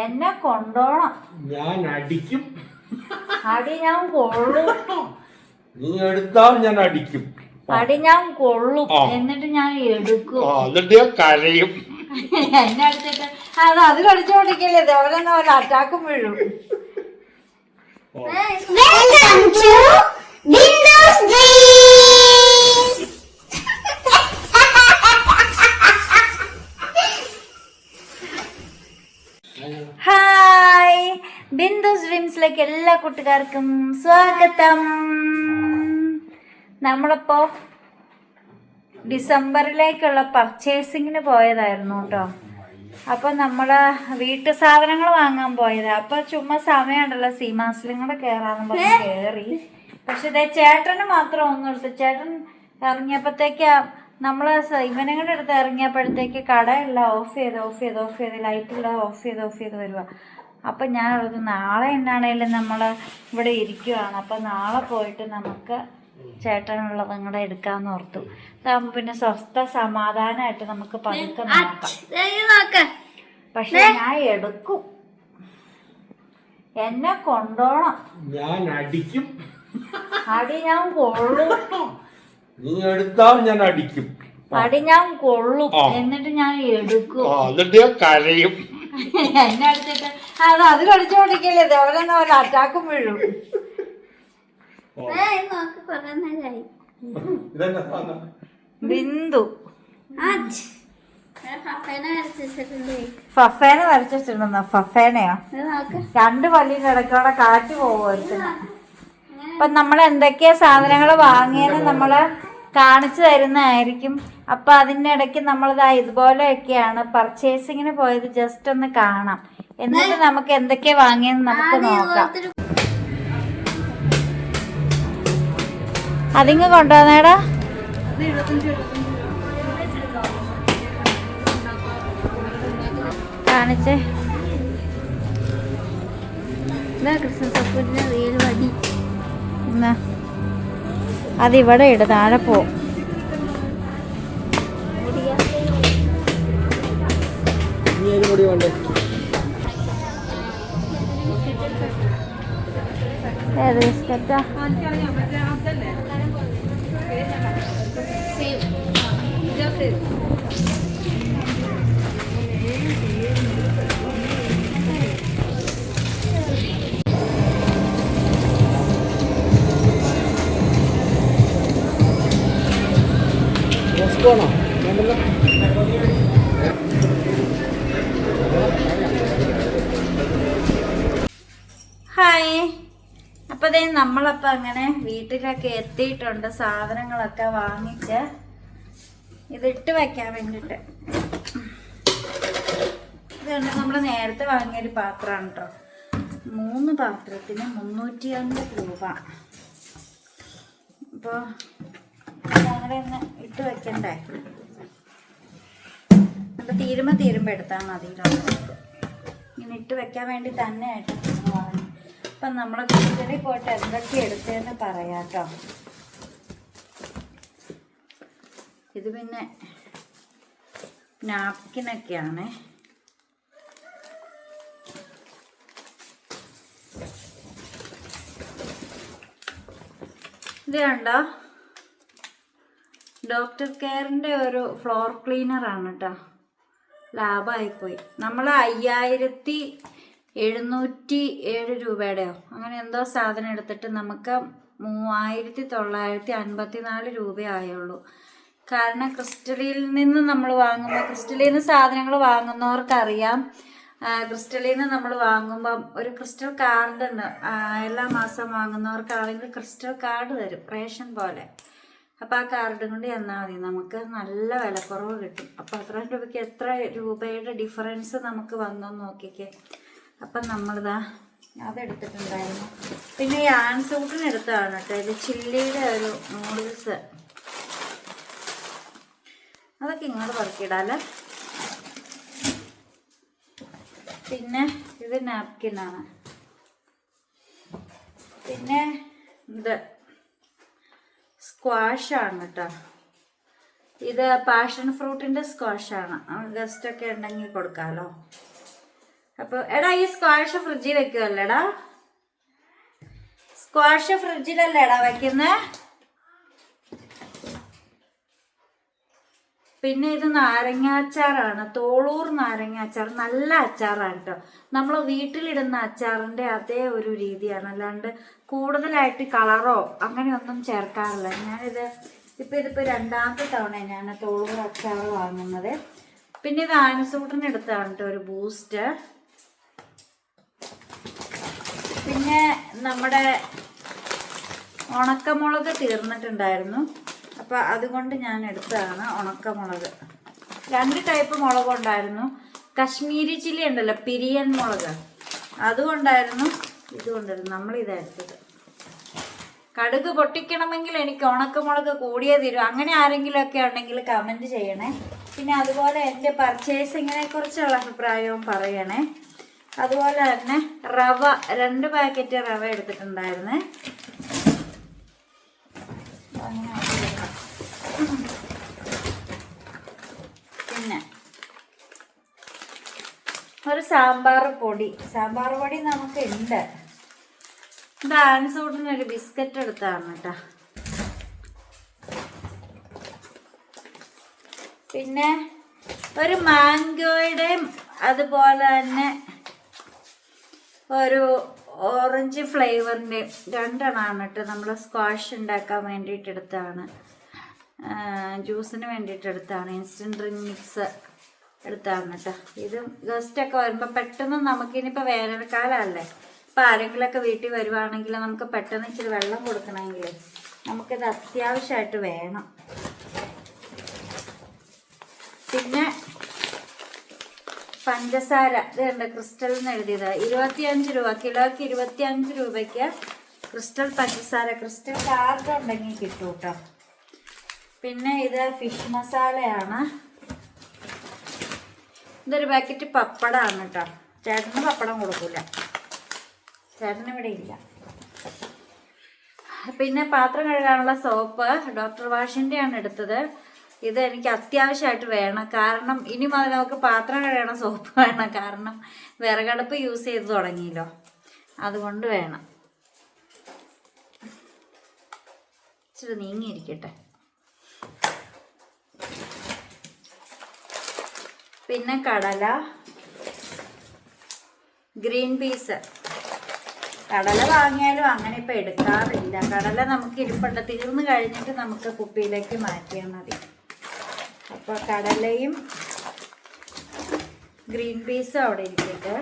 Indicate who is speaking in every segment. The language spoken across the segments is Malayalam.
Speaker 1: എന്നെ കൊണ്ടോണം.
Speaker 2: ഞാൻ അടിക്കും.
Speaker 1: അടി ഞാൻ കൊള്ളും.
Speaker 2: നീ എടുത്താൽ ഞാൻ അടിക്കും.
Speaker 1: അടി ഞാൻ കൊള്ളും. എന്നിട്ട് ഞാൻ എടുക്കും.
Speaker 2: എന്നിട്ട് ഞാൻ കരയും.
Speaker 1: എന്നെ അടിച്ചിട്ട് അത് കളിച്ചോണ്ടിരിക്കല്ലേ, അവരെന്നാ വല്ല അറ്റാക്കും വീഴും. ഹായ്, ബിന്ദുസ് ഡ്രീംസിലേക്ക് എല്ലാ കൂട്ടുകാർക്കും സ്വാഗതം. നമ്മളിപ്പോ ഡിസംബറിലേക്കുള്ള പർച്ചേസിങ്ങിന് പോയതായിരുന്നു കേട്ടോ. അപ്പൊ നമ്മള് വീട്ടു സാധനങ്ങൾ വാങ്ങാൻ പോയതാ. അപ്പൊ ചുമ്മാ സമയമുണ്ടല്ലോ, സീമാസിലും കൂടെ കേറാന്ന് പറഞ്ഞ് കേറി. പക്ഷെ ഇതേ ചേട്ടന് മാത്രം ഒന്നും എടുത്തു. ചേട്ടൻ ഇറങ്ങിയപ്പോഴത്തേക്ക് നമ്മള് ഇവനെ കൂടെ എടുത്ത് ഇറങ്ങിയപ്പോഴത്തേക്ക് കടയെല്ലാം ഓഫ് ചെയ്ത് ലൈറ്റെല്ലാം ഓഫ് ചെയ്ത് വരുക. അപ്പം ഞാൻ ഉള്ളത് നാളെ എന്നാണേലും നമ്മൾ ഇവിടെ ഇരിക്കുവാണ്. അപ്പം നാളെ പോയിട്ട് നമുക്ക് ചേട്ടനുള്ളത് കൂടെ എടുക്കാമെന്ന് ഓർത്തു. അതാകുമ്പോൾ പിന്നെ സ്വസ്ഥ സമാധാനമായിട്ട് നമുക്ക് പതുക്കെ നോക്കാം. പക്ഷെ ഞാൻ എടുക്കും. എന്നെ കൊണ്ടോണം.
Speaker 2: ഞാൻ അടിക്കും.
Speaker 1: അടി ഞാൻ കൊള്ളും.
Speaker 2: നീ എടുത്താൽ ഞാൻ അടിക്കും.
Speaker 1: അടി ഞാൻ കൊള്ളും. എന്നിട്ട് ഞാൻ എടുക്കും.
Speaker 2: എന്നിട്ട് ഞാൻ കരയും.
Speaker 1: എന്നെ അടിച്ചിട്ട് അത് കളിച്ചോണ്ടിരിക്കല്ലേ, അവരെന്നാ വല്ല അറ്റാക്കും വീഴും. ബിന്ദു ഫഫേനെ വരച്ചു വെച്ചിട്ടുണ്ടെന്നോ? ഫഫേനെയോ? രണ്ട് പല്ലിന്റെ ഇടയ്ക്കോടെ കാറ്റ് പോകുമായിരുന്നു. അപ്പൊ നമ്മൾ എന്തൊക്കെയാ സാധനങ്ങൾ വാങ്ങിയെന്ന് നമ്മള് കാണിച്ചു തരുന്നതായിരിക്കും. അപ്പൊ അതിൻ്റെ ഇടയ്ക്ക് നമ്മളിതാ ഇതുപോലെയൊക്കെയാണ് പർച്ചേസിങ്ങിന് പോയത്. ജസ്റ്റ് ഒന്ന് കാണാം, എന്നിട്ട് നമുക്ക് എന്തൊക്കെയാ വാങ്ങിയെന്ന് നമുക്ക് നോക്കാം. അതിങ്ങ് കൊണ്ടുവന്നേടാ. കാണിച്ചേ. അതിവിടെ ഇട്, താഴെ പോവും. ഏത് ബിസ്ക്കറ്റാ? ഹായ്, അപ്പൊ ദേ നമ്മളപ്പോ അങ്ങനെ വീട്ടിലൊക്കെ എത്തിയിട്ടുണ്ട്. സാധനങ്ങളൊക്കെ വാങ്ങിച്ച് ഇതിട്ട് വെക്കാൻ വേണ്ടിട്ട്. ഇതുണ്ട്, നമ്മൾ നേരത്തെ വാങ്ങിയൊരു പാത്രമാണ് കേട്ടോ. 3 പാത്രത്തിന് 350 രൂപ. അപ്പോൾ അങ്ങനെ ഒന്ന് ഇട്ട് വെക്കണ്ടേ. അപ്പോൾ തീരുമ്പോൾ എടുത്താൽ മതി. ഇങ്ങനെ ഇട്ട് വെക്കാൻ വേണ്ടി തന്നെ ആയിട്ട് വാങ്ങി. അപ്പം നമ്മളെ വീട്ടിൽ പോയിട്ട് എന്തൊക്കെ എടുത്തതെന്ന് പറയാം കേട്ടോ. ഇത് പിന്നെ നാപ്കിനൊക്കെയാണ്. ഇത് കണ്ടോ, ഡോക്ടർ കെയറിൻ്റെ ഒരു ഫ്ലോർ ക്ലീനറാണ് കേട്ടോ. ലാഭമായിപ്പോയി. നമ്മൾ 5707 രൂപയുടെയോ അങ്ങനെ എന്തോ സാധനം എടുത്തിട്ട് നമുക്ക് 3954 രൂപയായുള്ളൂ. കാരണം ക്രിസ്റ്റലിൽ നിന്ന് നമ്മൾ വാങ്ങുമ്പോൾ, ക്രിസ്റ്റലിൽ നിന്ന് സാധനങ്ങൾ വാങ്ങുന്നവർക്കറിയാം, ക്രിസ്റ്റലിൽ നിന്ന് നമ്മൾ വാങ്ങുമ്പം ഒരു ക്രിസ്റ്റൽ കാർഡ് ഉണ്ട്. എല്ലാ മാസം വാങ്ങുന്നവർക്കാണെങ്കിൽ ക്രിസ്റ്റൽ കാർഡ് തരും, റേഷൻ പോലെ. അപ്പോൾ ആ കാർഡ് കൊണ്ട് ചെന്നാൽ മതി, നമുക്ക് നല്ല വിലക്കുറവ് കിട്ടും. അപ്പോൾ അത്ര രൂപയ്ക്ക് എത്ര രൂപയുടെ ഡിഫറൻസ് നമുക്ക് വന്നെന്ന് നോക്കിക്കേ. അപ്പം നമ്മളിതാ അതെടുത്തിട്ടുണ്ടായിരുന്നു. പിന്നെ ഈ ആൻസൂട്ടിന് എടുത്തതാണ് കേട്ടോ. ഇത് ചില്ലിയുടെ ഒരു നൂഡിൽസ്, അതൊക്കെ ഇങ്ങോട്ട് പറക്കിയിടാല്ലേ. പിന്നെ ഇത് നാപ്കിനാണ്. പിന്നെ ഇത് സ്ക്വാഷാണ് കേട്ടോ. ഇത് പാഷൻ ഫ്രൂട്ടിൻ്റെ സ്ക്വാഷാണ്. ഗസ്റ്റൊക്കെ ഉണ്ടെങ്കിൽ കൊടുക്കാമല്ലോ. അപ്പോൾ എടാ ഈ സ്ക്വാഷ് ഫ്രിഡ്ജിൽ വെക്കുമല്ലേടാ? സ്ക്വാഷ് ഫ്രിഡ്ജിലല്ലേടാ വെക്കുന്നത്? പിന്നെ ഇത് നാരങ്ങ അച്ചാറാണ്, തോളൂർ നാരങ്ങ അച്ചാർ. നല്ല അച്ചാറാണ് കേട്ടോ. നമ്മൾ വീട്ടിലിടുന്ന അച്ചാറിൻ്റെ അതേ ഒരു രീതിയാണ്, അല്ലാണ്ട് കൂടുതലായിട്ട് കളറോ അങ്ങനെയൊന്നും ചേർക്കാറില്ല. ഇതിപ്പോൾ രണ്ടാമത്തെ തവണ ഞാൻ തോളൂർ അച്ചാർ വാങ്ങുന്നത്. പിന്നെ ഇത് ആനസൂട്ടിന് എടുത്താണ് കേട്ടോ ഒരു ബൂസ്റ്റ്. പിന്നെ നമ്മുടെ ഉണക്കമുളക് തീർന്നിട്ടുണ്ടായിരുന്നു, അപ്പോൾ അതുകൊണ്ട് ഞാൻ എടുത്തതാണ് ഉണക്കമുളക്. 2 ടൈപ്പ് മുളകുണ്ടായിരുന്നു. കശ്മീരി ചില്ലി ഉണ്ടല്ലോ, പിരിയൻ മുളക്, അതുകൊണ്ടായിരുന്നു, ഇതുകൊണ്ടായിരുന്നു. നമ്മളിതെടുത്തത്. കടുക് പൊട്ടിക്കണമെങ്കിൽ എനിക്ക് ഉണക്കമുളക് കൂടിയേ തീരും. അങ്ങനെ ആരെങ്കിലുമൊക്കെ ഉണ്ടെങ്കിൽ കമൻറ്റ് ചെയ്യണേ. പിന്നെ അതുപോലെ എൻ്റെ പർച്ചേസിങ്ങിനെ കുറിച്ചുള്ള അഭിപ്രായവും പറയണേ. അതുപോലെ തന്നെ റവ 2 പാക്കറ്റ് റവ എടുത്തിട്ടുണ്ടായിരുന്നേ. പിന്നെ ഒരു സാമ്പാർ പൊടി നമുക്ക് ഉണ്ട്. ഇത് ആൻസൂട്ടിനൊരു ബിസ്ക്കറ്റ് എടുത്താണ് കേട്ടോ. പിന്നെ ഒരു മാംഗോയുടെയും അതുപോലെ തന്നെ ഒരു ഓറഞ്ച് ഫ്ലേവറിൻ്റെയും 2 എണ്ണമാണ് കേട്ടോ. നമ്മൾ സ്ക്വാഷ് ഉണ്ടാക്കാൻ വേണ്ടിയിട്ട് എടുത്താണ്, ജ്യൂസിന് വേണ്ടിയിട്ട് എടുത്താണ്, ഇൻസ്റ്റൻറ്റ് ഡ്രിങ്ക് മിക്സ് എടുത്താണ് കേട്ടോ. ഇത് ഗസ്റ്റൊക്കെ വരുമ്പോൾ പെട്ടെന്ന് നമുക്കിനിപ്പോൾ വേനൽക്കാലമല്ലേ, ഇപ്പോൾ ആരെങ്കിലുമൊക്കെ വീട്ടിൽ വരുവാണെങ്കിൽ നമുക്ക് പെട്ടെന്ന് ഇച്ചിരി വെള്ളം കൊടുക്കണമെങ്കിൽ നമുക്കിത് അത്യാവശ്യമായിട്ട് വേണം. പിന്നെ പഞ്ചസാര ഇത് കണ്ട ക്രിസ്റ്റൽ എന്ന് എഴുതിയത് 25 രൂപ, കിലോയ്ക്ക് 25 രൂപയ്ക്ക് ക്രിസ്റ്റൽ പഞ്ചസാര. ക്രിസ്റ്റൽ കാർഡ് ഉണ്ടെങ്കിൽ കിട്ടും കേട്ടോ. പിന്നെ ഇത് ഫിഷ് മസാലയാണ്. ഇതൊരു പാക്കറ്റ് പപ്പടമാണ് കേട്ടോ. ചേട്ടന് പപ്പടം കൊടുക്കില്ല, ചേട്ടന് ഇവിടെ ഇല്ല. പിന്നെ പാത്രം കഴുകാനുള്ള സോപ്പ് ഡോക്ടർ വാഷിൻ്റെയാണ് എടുത്തത്. ഇത് എനിക്ക് അത്യാവശ്യമായിട്ട് വേണം, കാരണം ഇനി മുതൽ നമുക്ക് പാത്രം കഴുകണ സോപ്പ് വേണം, കാരണം വിറകടുപ്പ് യൂസ് ചെയ്ത് തുടങ്ങിയല്ലോ, അതുകൊണ്ട് വേണം. ഇച്ചിരി നീങ്ങിയിരിക്കട്ടെ. പിന്നെ കടല, ഗ്രീൻ പീസ്. കടല വാങ്ങിയാലും അങ്ങനെ ഇപ്പം എടുക്കാറില്ല. കടല നമുക്ക് ഇരിപ്പുണ്ട്, തീർന്നു കഴിഞ്ഞിട്ട് നമുക്ക് കുപ്പിയിലേക്ക് മാറ്റിയാൽ മതി. അപ്പോൾ കടലയും ഗ്രീൻ പീസും അവിടെ ഇരിക്കട്ടെ.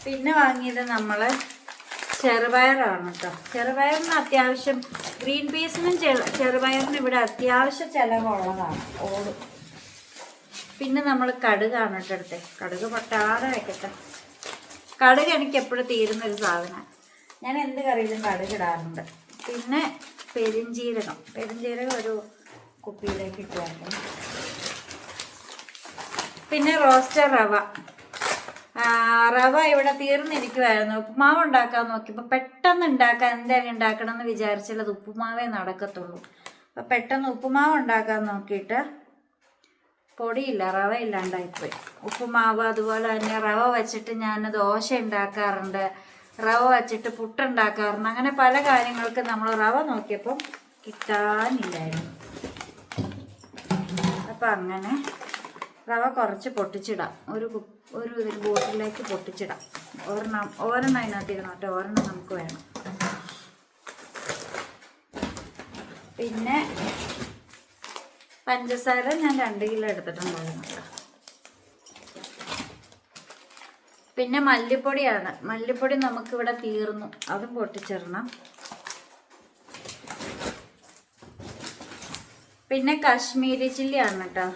Speaker 1: പിന്നെ വാങ്ങിയത് നമ്മൾ ചെറുപയറാണ് കേട്ടോ. ചെറുപയറിന് അത്യാവശ്യം, ഗ്രീൻ പീസിനും ചെറുപയറിനും ഇവിടെ അത്യാവശ്യം ചിലവുള്ളതാണ്, ഓടും. പിന്നെ നമ്മൾ കടുകാണ് കേട്ടോ എടുത്തത്. കടുക് പൊട്ടാതെ വെക്കട്ടെ. കടുക് എനിക്ക് എപ്പോഴും തീരുന്നൊരു സാധനം, ഞാൻ എന്ത് കറിയിലും കടുക് ഇടാറുണ്ട്. പിന്നെ പെരിഞ്ജീരകം ഒരു കുപ്പിയിലേക്ക് ഇട്ട് വെക്കണം. പിന്നെ റോസ്റ്റർ റവ ഇവിടെ തീർന്നിരിക്കുമായിരുന്നു. ഉപ്പുമാവ് ഉണ്ടാക്കാൻ നോക്കിയപ്പോൾ പെട്ടെന്ന് ഉണ്ടാക്കാൻ എന്തെങ്കിലും ഉണ്ടാക്കണം എന്ന് വിചാരിച്ചുള്ളത് ഉപ്പുമാവേ നടക്കത്തുള്ളൂ. അപ്പോൾ പെട്ടെന്ന് ഉപ്പുമാവ് ഉണ്ടാക്കാൻ നോക്കിയിട്ട് പൊടിയില്ല, റവ ഇല്ലാണ്ടായിപ്പോയി. ഉപ്പുമാവ് അതുപോലെ തന്നെ റവ വെച്ചിട്ട് ഞാൻ ദോശ ഉണ്ടാക്കാറുണ്ട്, റവ വെച്ചിട്ട് പുട്ടുണ്ടാക്കാറുണ്ട്. അങ്ങനെ പല കാര്യങ്ങൾക്ക് നമ്മൾ റവ നോക്കിയപ്പം കിട്ടാനില്ലായിരുന്നു. അപ്പം അങ്ങനെ റവ കുറച്ച് പൊട്ടിച്ചിടാം, ഒരു ബോട്ടിലേക്ക് പൊട്ടിച്ചിടാം. ഒരെണ്ണം അതിനകത്ത് ഇരുന്നോട്ടെ, ഒരെണ്ണം നമുക്ക് വേണം. പിന്നെ പഞ്ചസാര ഞാൻ 2 കിലോ എടുത്തിട്ടുണ്ടായിരുന്നു കേട്ടോ. പിന്നെ മല്ലിപ്പൊടിയാണ്. മല്ലിപ്പൊടി നമുക്കിവിടെ തീർന്നു, അതും പൊട്ടിച്ചിടണം. പിന്നെ കാശ്മീരി ചില്ലിയാണ് കേട്ടോ.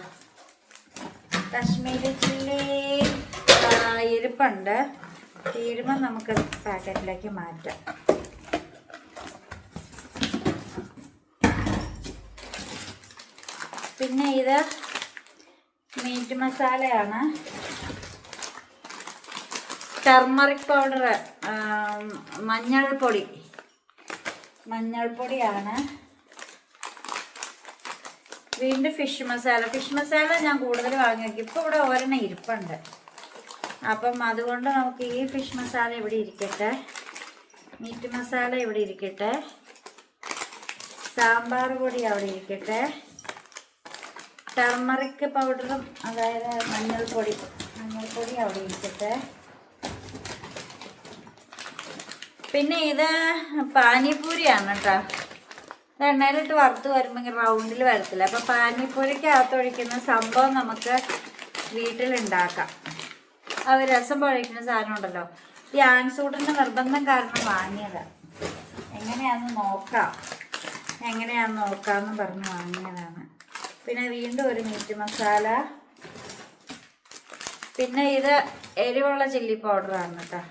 Speaker 1: കാശ്മീരി ചില്ലി ഇരിപ്പുണ്ട്, തീരുമ്പോൾ നമുക്ക് പാക്കറ്റിലേക്ക് മാറ്റാം. പിന്നെ ഇത് മീറ്റ് മസാലയാണ്, ടർമറിക് പൗഡർ, മഞ്ഞൾപ്പൊടിയാണ്. വീണ്ടും ഫിഷ് മസാല ഞാൻ കൂടുതൽ വാങ്ങി വയ്ക്കും. ഇപ്പോൾ ഇവിടെ ഒരെണ്ണം ഇരിപ്പുണ്ട്. അപ്പം അതുകൊണ്ട് നമുക്ക് ഈ ഫിഷ് മസാല ഇവിടെ ഇരിക്കട്ടെ, മീറ്റ് മസാല ഇവിടെ ഇരിക്കട്ടെ, സാമ്പാർ പൊടി അവിടെ ഇരിക്കട്ടെ, ടർമറിക് പൗഡറും അതായത് മഞ്ഞൾപ്പൊടി അവിടെ ഇരിക്കട്ടെ. പിന്നെ ഇത് പാനിപൂരിയാണ് കേട്ടോ. ഇത് എണ്ണയിലിട്ട് വറുത്ത് വരുമ്പോൾ ഇങ്ങനെ റൗണ്ടിൽ വരത്തില്ല. അപ്പോൾ പാനിപ്പൂരിക്കകത്ത് ഒഴിക്കുന്ന സംഭവം നമുക്ക് വീട്ടിലുണ്ടാക്കാം. ആ രസം പൊഴിക്കുന്ന സാധനം ഉണ്ടല്ലോ, ഈ ആൻസൂട്ടിൻ്റെ നിർബന്ധം കാരണം വാങ്ങിയതാണ്. എങ്ങനെയാണെന്ന് നോക്കാമെന്ന് പറഞ്ഞ് വാങ്ങിയതാണ്. പിന്നെ വീണ്ടും ഒരു മീറ്റ് മസാല. പിന്നെ ഇത് എരിവുള്ള ചില്ലി പൗഡറാണ് കേട്ടോ.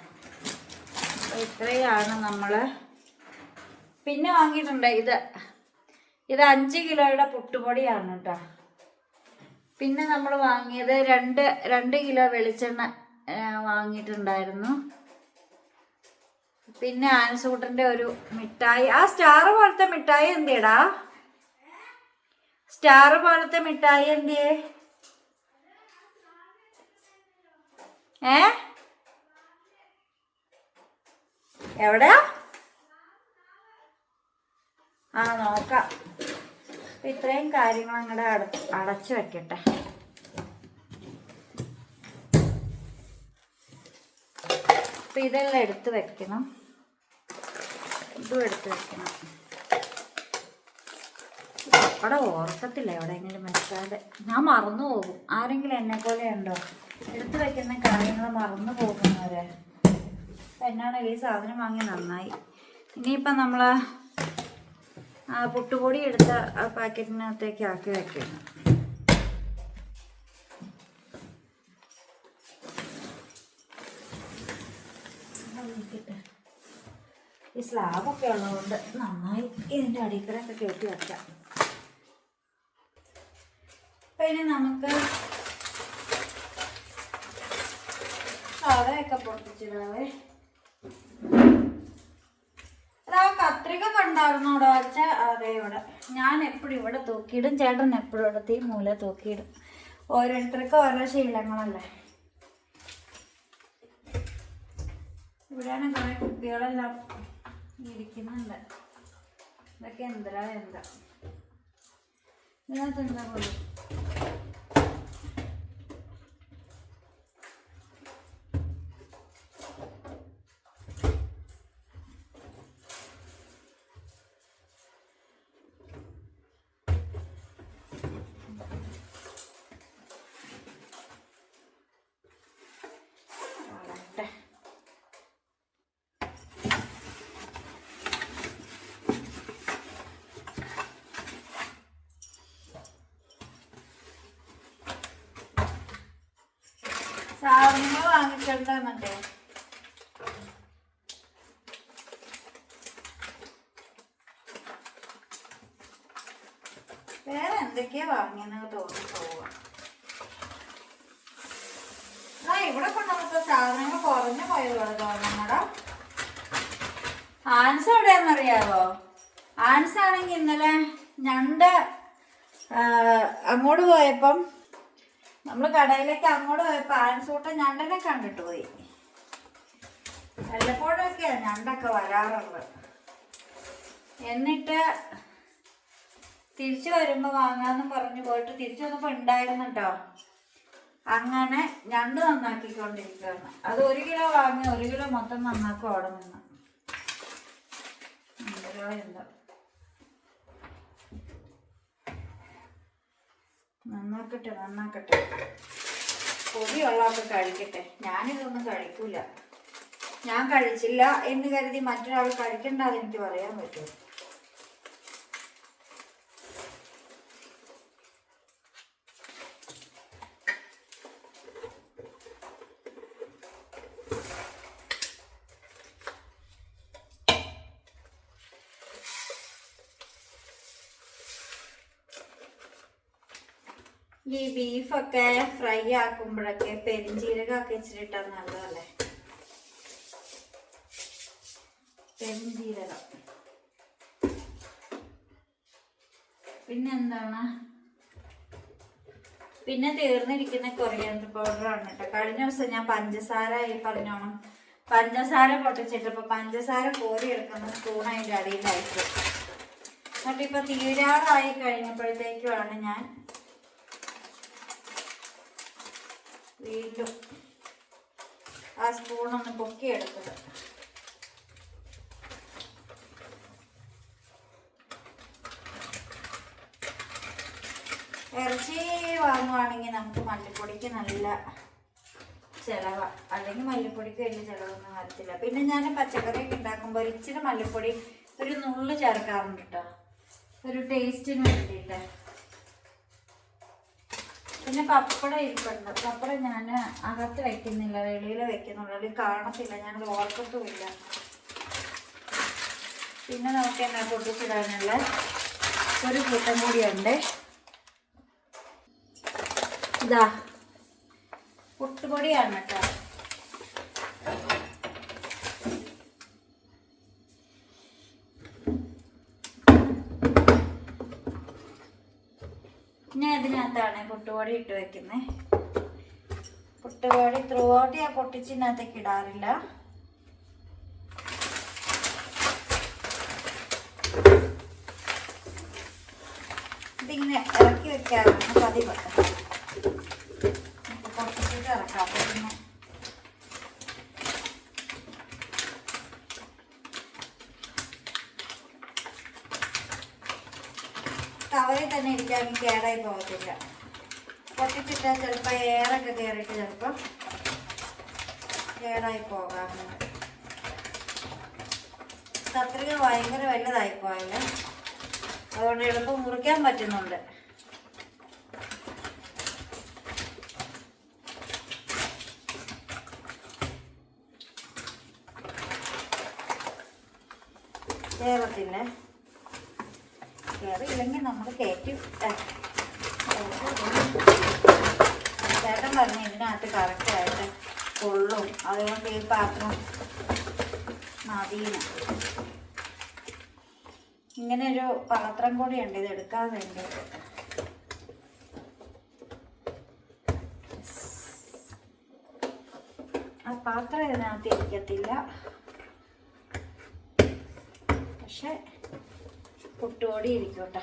Speaker 1: ഇത്രയാണ് നമ്മൾ പിന്നെ വാങ്ങിയിട്ടുണ്ട്. ഇത് 5 കിലോയുടെ പുട്ടുപൊടിയാണ് കേട്ടോ. പിന്നെ നമ്മൾ വാങ്ങിയത് 2 കിലോ വെളിച്ചെണ്ണ വാങ്ങിയിട്ടുണ്ടായിരുന്നു. പിന്നെ ആൻസൂട്ടൻ്റെ ഒരു മിഠായി, ആ സ്റ്റാർ പോലത്തെ മിഠായി എന്തിയടാ? സ്റ്റാർ പോലത്തെ മിഠായി എന്തിയേ? എവിടെയാ? ആ നോക്കാം. ഇത്രയും കാര്യങ്ങൾ അങ്ങോട്ട് അടച്ചു വെക്കട്ടെ. അപ്പൊ ഇതെല്ലാം എടുത്ത് വെക്കണം, ഇതും എടുത്ത് വെക്കണം. അവിടെ ഓർക്കത്തില്ല എവിടെയെങ്കിലും വെച്ചാൽ ഞാൻ മറന്നു പോകും. ആരെങ്കിലും എന്നെ പോലെ ഉണ്ടോ എടുത്തു വെക്കുന്ന കാര്യങ്ങൾ മറന്നു പോകുന്നവരെ? എന്നാണെങ്കിൽ ഈ സാധനം വാങ്ങി നന്നായി. ഇനിയിപ്പം നമ്മൾ പുട്ടുപൊടി എടുത്ത ആ പാക്കറ്റിനകത്തേക്ക് ആക്കി വെക്കണം. ഈ സ്ലാബൊക്കെ ഉള്ളതുകൊണ്ട് നന്നായി ഇതിൻ്റെ അടിക്കലൊക്കെ കയറ്റി വെക്കാം. പിന്നെ നമുക്ക് കടയൊക്കെ പൊട്ടിച്ചിടാവേ. അതാ കത്രിക കണ്ടായിരുന്നോടോ അച്ഛ? അതെ, ഇവിടെ ഞാൻ എപ്പോഴും ഇവിടെ തൂക്കിയിടും, ചേട്ടൻ എപ്പോഴും ഇവിടുത്തെ ഈ മൂല തൂക്കിയിടും. ഓരോരുത്തർക്കും ഓരോ ശീലങ്ങളല്ലേ. ഇവിടെയാണ് കുറെ കുപ്പികളെല്ലാം ഇരിക്കുന്നുണ്ട്. ഇതൊക്കെ എന്താ ഇതിനകത്ത് എന്താ പോലും. സാധനങ്ങൾ വാങ്ങിച്ചിട്ടുണ്ടെന്നുണ്ടേ. വേറെ എന്തൊക്കെയാ വാങ്ങിയെന്ന് തോന്നി പോവാ. ഇവിടെ കൊണ്ടുവന്നപ്പോ സാധനങ്ങൾ കുറഞ്ഞു പോയതുപോലെ തോന്നണടാ. ആൻസ് എവിടെയാണെന്നറിയാവോ? ആൻസ് ആണെങ്കിൽ ഇന്നലെ ഞണ്ട് അങ്ങോട്ട് പോയപ്പം, നമ്മൾ കടയിലേക്ക് അങ്ങോട്ട് പോയപ്പോൾ ആൻസൂട്ടൻ ഞണ്ടിനെ കണ്ടിട്ട് പോയി. വല്ലപ്പോഴൊക്കെയാണ് ഞണ്ടൊക്കെ വരാറുള്ളത്. എന്നിട്ട് തിരിച്ചു വരുമ്പോൾ വാങ്ങാമെന്ന് പറഞ്ഞു പോയിട്ട് തിരിച്ചു വന്നപ്പോൾ ഉണ്ടായിരുന്നു കേട്ടോ. അങ്ങനെ ഞണ്ട് നന്നാക്കിക്കൊണ്ടിരിക്കുകയാണ്. അത് 1 കിലോ വാങ്ങി 1 കിലോ മൊത്തം നന്നാക്കും അവിടെ നിന്ന്. എന്താ നന്നാക്കട്ടെ. പൊടിയുള്ളതൊക്കെ കഴിക്കട്ടെ. ഞാനിതൊന്നും കഴിക്കൂല. ഞാൻ കഴിച്ചില്ല എന്ന് കരുതി മറ്റൊരാൾ കഴിക്കണ്ട, അതെനിക്ക് പറയാൻ പറ്റുമോ? ഈ ബീഫൊക്കെ ഫ്രൈ ആക്കുമ്പോഴൊക്കെ പെരിഞ്ചീരകമൊക്കെ ഇച്ചിരിട്ടാൽ നല്ലതല്ലേ? പെരിഞ്ചീരകം. പിന്നെന്താണ്, പിന്നെ തീർന്നിരിക്കുന്ന കൊറിയാണ്ടർ പൗഡറാണ് കേട്ടോ. കഴിഞ്ഞ ദിവസം ഞാൻ പഞ്ചസാര ഈ പറഞ്ഞോണം പഞ്ചസാര പൊട്ടിച്ചിട്ടപ്പോൾ പഞ്ചസാര കോരി എടുക്കുന്ന സ്പൂൺ അതിൻ്റെ അടിയിലായിട്ട്. എന്നിട്ട് ഇപ്പം തീരാറായി കഴിഞ്ഞപ്പോഴത്തേക്കുമാണ് ഞാൻ വീണ്ടും ആ സ്പൂണൊന്ന് പൊക്കിയെടുത്തത്. ഇറച്ചി വാങ്ങുവാണെങ്കിൽ നമുക്ക് മല്ലിപ്പൊടിക്ക് നല്ല ചിലവാണ്, അല്ലെങ്കിൽ മല്ലിപ്പൊടിക്ക് വലിയ ചിലവൊന്നും വരത്തില്ല. പിന്നെ ഞാൻ പച്ചക്കറിയൊക്കെ ഉണ്ടാക്കുമ്പോൾ ഇച്ചിരി മല്ലിപ്പൊടി ഒരു നുള്ളു ചേർക്കാറുണ്ട് കേട്ടോ, ഒരു ടേസ്റ്റിന് വേണ്ടിയിട്ട്. പിന്നെ പപ്പടം ഇരിപ്പുണ്ട്. പപ്പടം ഞാൻ അകത്ത് വെക്കുന്നില്ല, വെളിയിൽ വെക്കുന്നുള്ളൂ, അല്ലെങ്കിൽ കാണത്തില്ല, ഞാൻ ഓർക്കത്തുമില്ല. പിന്നെ നമുക്ക് എന്നാ പൊട്ടിച്ചിടാനുള്ള ഒരു കൂട്ടം കൂടിയുണ്ട്. ഇതാ പുട്ടുപൊടിയാണ് കേട്ടോ. ഞാൻ ഇതിനകത്താണ് പുട്ടുപൊടി ഇട്ട് വെക്കുന്നത്. പുട്ടുപൊടി ത്രൂ ഔട്ട് ഞാൻ പൊട്ടിച്ചിനകത്തേക്ക് ഇടാറില്ല. ഇതിങ്ങനെ ഇറക്കി വെക്കാറാണ് പതിവ്. പൊട്ടിച്ചിട്ട് ഇറക്കാം. അപ്പോൾ പിന്നെ കവറിൽ തന്നെ ഇരിക്കാമെങ്കിൽ കേടായി പോകത്തില്ല. പൊട്ടിച്ചിട്ടാൽ ചിലപ്പോൾ എയറൊക്കെ കയറിയിട്ട് ചിലപ്പോൾ കേടായി പോകാറുണ്ട്. കത്രിക ഭയങ്കര വലുതായി പോയാൽ അതുകൊണ്ട് എളുപ്പം മുറിക്കാൻ പറ്റുന്നുണ്ട്. കേരളത്തിൻ്റെ കയറിയില്ലെങ്കിൽ നമ്മൾ കയറ്റി ചേട്ടൻ പറഞ്ഞ് ഇതിനകത്ത് കറക്റ്റായിട്ട് കൊള്ളും, അതുകൊണ്ട് ഈ പാത്രം മതിയെന്ന്. ഇങ്ങനെ ഒരു പാത്രം കൂടിയുണ്ട് ഇത് എടുക്കാൻ വേണ്ടി. ആ പാത്രം ഇതിനകത്ത് ഇരിക്കത്തില്ല, പക്ഷെ പുട്ടുപൊടി ഇരിക്കും കേട്ടോ.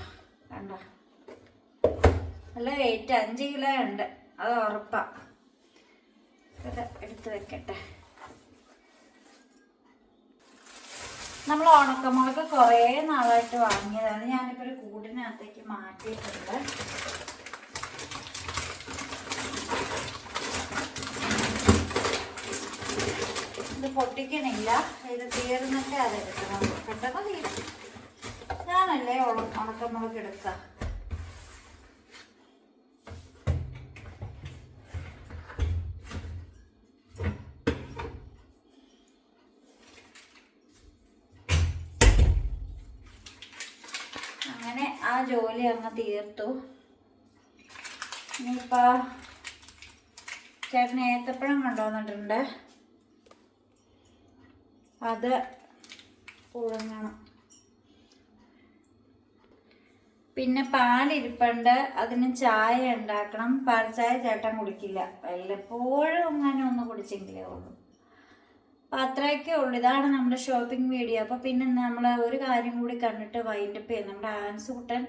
Speaker 1: കണ്ടോ, നല്ല വെയിറ്റ് 5 കിലോ ഉണ്ട്, അത് ഉറപ്പാണ്. ഇത് എടുത്ത് വെക്കട്ടെ. നമ്മൾ ഉണക്കമുളക് കുറേ നാളായിട്ട് വാങ്ങിയതാണ്. ഞാനിപ്പോൾ ഒരു കൂടിനകത്തേക്ക് മാറ്റിയിട്ടുണ്ട്. ഇത് പൊട്ടിക്കണില്ല, ഇത് തീർന്നിട്ട് അതെടുക്കണം. പെട്ടെന്ന് തീരും. ഞാനല്ലേ ഉണക്കമുളക് എടുക്കുക. അങ്ങനെ ആ ജോലി അങ്ങ് തീർത്തു. ഇനിയിപ്പോൾ ചേട്ടൻ ഏത്തപ്പഴം കൊണ്ടുവന്നിട്ടുണ്ട്, അത് പുഴുങ്ങണം. പിന്നെ പാലിരിപ്പുണ്ട്, അതിന് ചായ ഉണ്ടാക്കണം. പാൽ ചായ ചേട്ടൻ കുടിക്കില്ല, വല്ലപ്പോഴും അങ്ങനെ ഒന്ന് കുടിച്ചെങ്കിലേ ഉള്ളൂ. അപ്പം അത്രയൊക്കെ ഉള്ളൂ. ഇതാണ് നമ്മുടെ ഷോപ്പിംഗ് വീഡിയോ. അപ്പോൾ പിന്നെ നമ്മൾ ഒരു കാര്യം കൂടി കണ്ടിട്ട് വൈൻഡപ്പ് ചെയ്യാം. നമ്മുടെ ആൻസൂട്ടൻ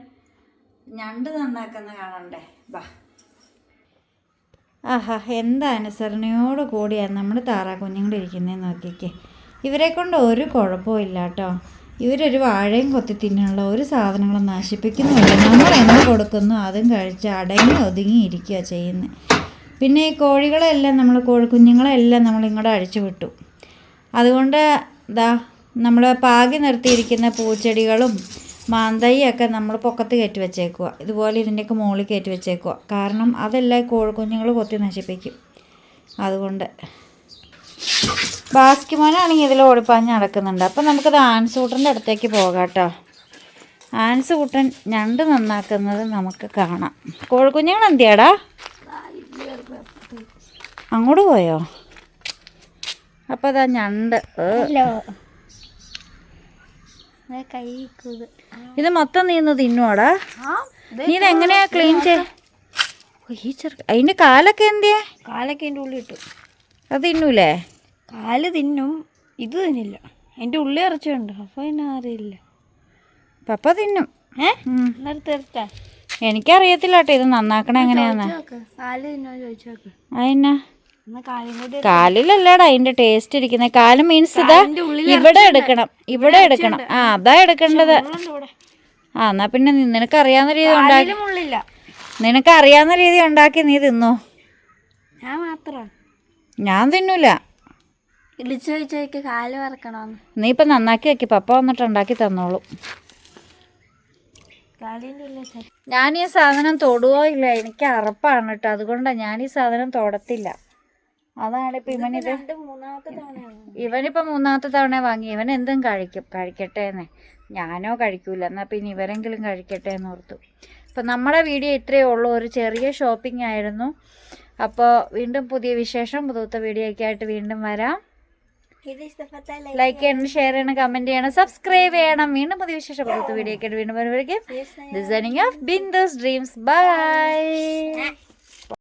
Speaker 1: ഞണ്ട് നന്നാക്കുന്ന കാണണ്ടേ, ബാ. ആഹാ, എന്താ അനുസരണയോട് കൂടിയാണ് നമ്മുടെ താറാ കുഞ്ഞുങ്ങളിരിക്കുന്നതെന്ന് നോക്കിക്കേ. ഇവരെ കൊണ്ട് ഒരു കുഴപ്പവും ഇല്ല കേട്ടോ. ഇവരൊരു വാഴയും കൊത്തി തിന്നാനുള്ള ഒരു സാധനങ്ങളും നശിപ്പിക്കുന്നുമില്ല. നമ്മൾ എന്ത് കൊടുക്കുന്നു അതും കഴിച്ച് അടങ്ങി ഒതുങ്ങി ഇരിക്കുക ചെയ്യുന്നത്. പിന്നെ ഈ കോഴികളെല്ലാം കുഞ്ഞുങ്ങളെല്ലാം നമ്മൾ ഇങ്ങോട്ട് അഴിച്ചു വിട്ടു. അതുകൊണ്ട് നമ്മൾ പാകി നിർത്തിയിരിക്കുന്ന പൂച്ചെടികളും മാന്തൈയൊക്കെ നമ്മൾ പൊക്കത്ത് കയറ്റി വെച്ചേക്കുക. ഇതുപോലെ ഇതിൻ്റെയൊക്കെ മുകളിൽ കയറ്റി വെച്ചേക്കുക. കാരണം അതെല്ലാം കോഴിക്കുഞ്ഞുങ്ങൾ കൊത്തി നശിപ്പിക്കും. അതുകൊണ്ട് ബാസ്കിമോനാണെങ്കിൽ ഇതിൽ ഓടിപ്പാഞ്ഞ് നടക്കുന്നുണ്ട്. അപ്പം നമുക്കത് ആൻസൂട്ടൻ്റെ അടുത്തേക്ക് പോകാം കേട്ടോ. ആൻസൂട്ടൻ ഞണ്ട് നന്നാക്കുന്നത് നമുക്ക് കാണാം. കോഴിക്കുഞ്ഞുങ്ങൾ എന്തിയാടാ? അങ്ങോട്ട് പോയോ? അപ്പം അതാ ഞണ്ട്.
Speaker 3: കൈ
Speaker 1: ഇത് മൊത്തം നീ ഒന്ന് തിന്നുവാടാ? നീ ഇതെങ്ങനെയാ ക്ലീൻ ഈ ചെറുക്ക അതിന്റെ കാലൊക്കെ എന്തിയാ?
Speaker 3: കാലൊക്കെ എൻ്റെ ഉള്ളിൽ ഇട്ടു.
Speaker 1: അത് തിന്നൂലേ?
Speaker 3: കാല് തിന്നും, ഇത് തിന്നില്ല. എൻ്റെ ഉള്ളി ഇറച്ചുണ്ട്, അപ്പോൾ പിന്നെ അറിയില്ല.
Speaker 1: പപ്പ തിന്നും.
Speaker 3: തീർത്താ
Speaker 1: എനിക്കറിയത്തില്ല കേട്ടോ ഇത് നന്നാക്കണ എങ്ങനെയാന്ന്.
Speaker 3: കാല് തിന്നോ ചോദിച്ചു നോക്ക്.
Speaker 1: അതിനാ
Speaker 3: എന്നാൽ കാലും കൂടി
Speaker 1: കാലിലല്ലേടാ അതിന്റെ ടേസ്റ്റ് ഇരിക്കുന്നത്. കാല് മീൻസ് ഇതാ ഇവിടെ എടുക്കണം, ഇവിടെ എടുക്കണം. ആ അതാ എടുക്കേണ്ടത്. ആ എന്നാ പിന്നെ നിനക്കറിയാവുന്ന രീതി ഉണ്ടാക്കി,
Speaker 3: മുള്ളില്ല.
Speaker 1: നിനക്കറിയാവുന്ന രീതി ഉണ്ടാക്കി നീ തിന്നോ.
Speaker 3: ഞാൻ മാത്രം
Speaker 1: ഞാൻ തിന്നൂല.
Speaker 3: ഇളിച്ചു ചോദിച്ചേക്ക് കാല് വറക്കണമെന്ന്.
Speaker 1: നീ ഇപ്പൊ നന്നാക്കി വെക്ക്, പപ്പ വന്നിട്ട് ഉണ്ടാക്കി തന്നോളൂ.
Speaker 3: കാലിൻ്റെ ഉള്ളിൽ
Speaker 1: ഞാൻ ഈ സാധനം തൊടുവോ ഇല്ല, എനിക്ക് അറപ്പാണ് കേട്ടോ. അതുകൊണ്ടാണ് ഞാൻ ഈ സാധനം തൊടത്തില്ല. അതാണ് ഇപ്പൊ ഇവനിത്
Speaker 3: മൂന്നാമത്തെ തവണയാണ്.
Speaker 1: ഇവനിപ്പോ മൂന്നാമത്തെ തവണ വാങ്ങി. ഇവൻ എന്തും കഴിക്കും, കഴിക്കട്ടെ എന്ന്. ഞാനോ കഴിക്കൂല, എന്നാൽ പിന്നെ ഇവരെങ്കിലും കഴിക്കട്ടെ എന്ന് ഓർത്തു. അപ്പം നമ്മുടെ വീഡിയോ ഇത്രയേ ഉള്ളൂ, ഒരു ചെറിയ ഷോപ്പിംഗ് ആയിരുന്നു. അപ്പോൾ വീണ്ടും പുതിയ വിശേഷം പുതുത്ത വീഡിയോ ഒക്കെ ആയിട്ട് വീണ്ടും വരാം. ലൈക്ക് ചെയ്യണം, ഷെയർ ചെയ്യണം, കമൻറ്റ് ചെയ്യണം, സബ്സ്ക്രൈബ് ചെയ്യണം. വീണ്ടും പുതിയ വിശേഷം പുതുത്ത വീഡിയോ ഒക്കെ ആയിട്ട് വീണ്ടും വരുമ്പോഴേക്കും designing of Bindu's dreams. By.